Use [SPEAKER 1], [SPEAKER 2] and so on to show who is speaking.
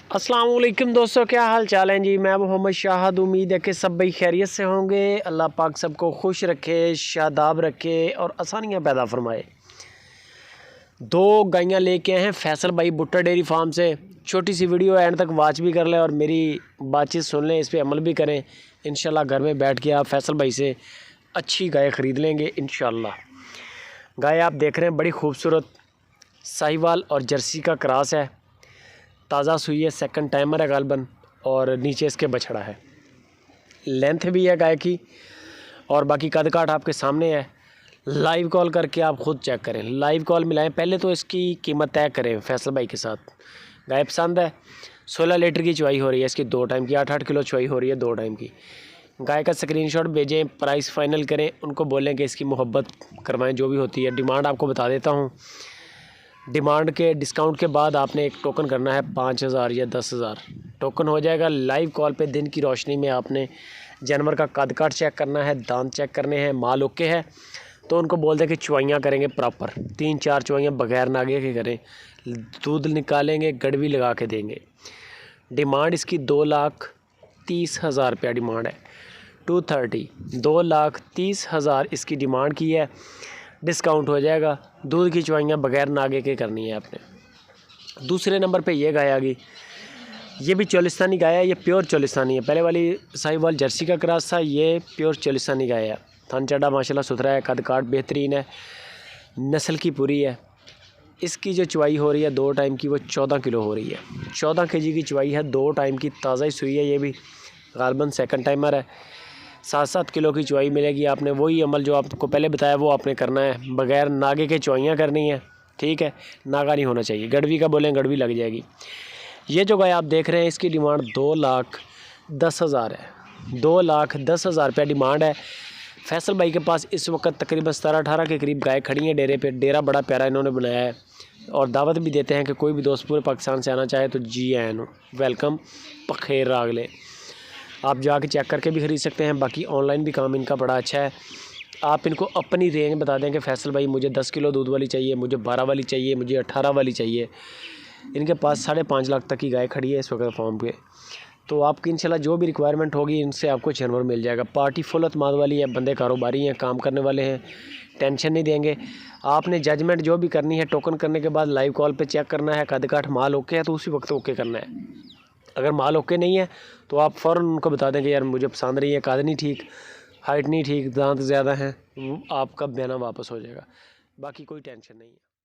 [SPEAKER 1] अस्सलाम वालेकुम दोस्तों, क्या हाल चाल है जी। मैं मोहम्मद शाहद। उम्मीद है कि सब भाई खैरियत से होंगे। अल्लाह पाक सबको खुश रखे, शादाब रखे और आसानियाँ पैदा फरमाए। दो गायें लेके आए हैं फैसल भाई भुट्टा डेयरी फार्म से। छोटी सी वीडियो एंड तक वॉच भी कर लें और मेरी बातचीत सुन लें, इस पर अमल भी करें। इंशाल्लाह घर में बैठ के आप फैसल भाई से अच्छी गाय ख़रीद लेंगे इंशाल्लाह। गाय आप देख रहे हैं बड़ी खूबसूरत साहिवाल और जर्सी का क्रॉस है। ताज़ा सुई है, सेकंड टाइमर है गालबन, और नीचे इसके बछड़ा है। लेंथ भी है गाय की और बाकी कद काठ आपके सामने है। लाइव कॉल करके आप ख़ुद चेक करें, लाइव कॉल मिलाएं। पहले तो इसकी कीमत तय करें फैसल भाई के साथ। गाय पसंद है। 16 लीटर की चुवाई हो रही है इसकी, 2 टाइम की। 8-8 किलो चुवाई हो रही है 2 टाइम की। गाय का स्क्रीनशॉट भेजें, प्राइस फाइनल करें, उनको बोलें कि इसकी मोहब्बत करवाएं जो भी होती है। डिमांड आपको बता देता हूँ। डिमांड के डिस्काउंट के बाद आपने एक टोकन करना है 5000 या 10,000 टोकन हो जाएगा। लाइव कॉल पे दिन की रोशनी में आपने जानवर का कद काठ चेक करना है, दांत चेक करने हैं। माल ओके है तो उनको बोल दें कि चुवाइयाँ करेंगे प्रॉपर, 3-4 चुवाइयाँ बगैर नागे के करें। दूध निकालेंगे, गड़वी लगा के देंगे। डिमांड इसकी 2,30,000 रुपया डिमांड है। 2,30,000 इसकी डिमांड की है। डिस्काउंट हो जाएगा। दूध की चुवाइयाँ बगैर नागे के करनी है आपने। दूसरे नंबर पे ये गाय आ गई। ये भी चोलिस्तानी गाय है, ये प्योर चोलिस्तानी है। पहले वाली साहिवाल जर्सी का क्रॉस था, ये प्योर चोलिस्तानी गाय है। थन चढ़ा माशाल्लाह सुथरा है, कद काठ बेहतरीन है, नस्ल की पूरी है। इसकी जो चुवाई हो रही है 2 टाइम की, वो 14 किलो हो रही है। 14 kg की चुवाई है, 2 टाइम की। ताज़ा ही सुई है, ये भी गालबन सेकंड टाइमर है। 7-7 किलो की चुवाई मिलेगी। आपने वही अमल जो आपको पहले बताया वो आपने करना है। बगैर नागे के चुवाइयाँ करनी है, ठीक है। नागा नहीं होना चाहिए। गड़वी का बोलें गड़वी लग जाएगी। ये जो गाय आप देख रहे हैं इसकी डिमांड 2,10,000 है। 2,10,000 रुपया डिमांड है। फैसल भाई के पास इस वक्त तकरीबन 17-18 के करीब गाय खड़ी हैं डेरे पे। डेरा बड़ा प्यारा इन्होंने बनाया है और दावत भी देते हैं कि कोई भी दोस्त पूरे पाकिस्तान से आना चाहे तो जी आन वेलकम, पखेर राग ले। आप जाके चेक करके भी ख़रीद सकते हैं। बाकी ऑनलाइन भी काम इनका बड़ा अच्छा है। आप इनको अपनी रेंज बता दें कि फैसल भाई मुझे 10 किलो दूध वाली चाहिए, मुझे 12 वाली चाहिए, मुझे 18 वाली चाहिए। इनके पास 5.5 लाख तक की गाय खड़ी है इस वक्त फार्म पे। तो आपकी इंशाल्लाह जो भी रिक्वायरमेंट होगी इनसे आपको जानवर मिल जाएगा। पार्टी फुल अतमाद वाली है, बंदे कारोबारी हैं, काम करने वाले हैं, टेंशन नहीं देंगे। आपने जजमेंट जो भी करनी है टोकन करने के बाद लाइव कॉल पे चेक करना है। कद काठ माल ओके है तो उसी वक्त ओके करना है। अगर माल ओके नहीं है तो आप फ़ौरन उनको बता दें कि यार मुझे पसंद नहीं है, कद नहीं ठीक, हाइट नहीं ठीक, दांत ज़्यादा हैं, आपका बयाना वापस हो जाएगा। बाकी कोई टेंशन नहीं है।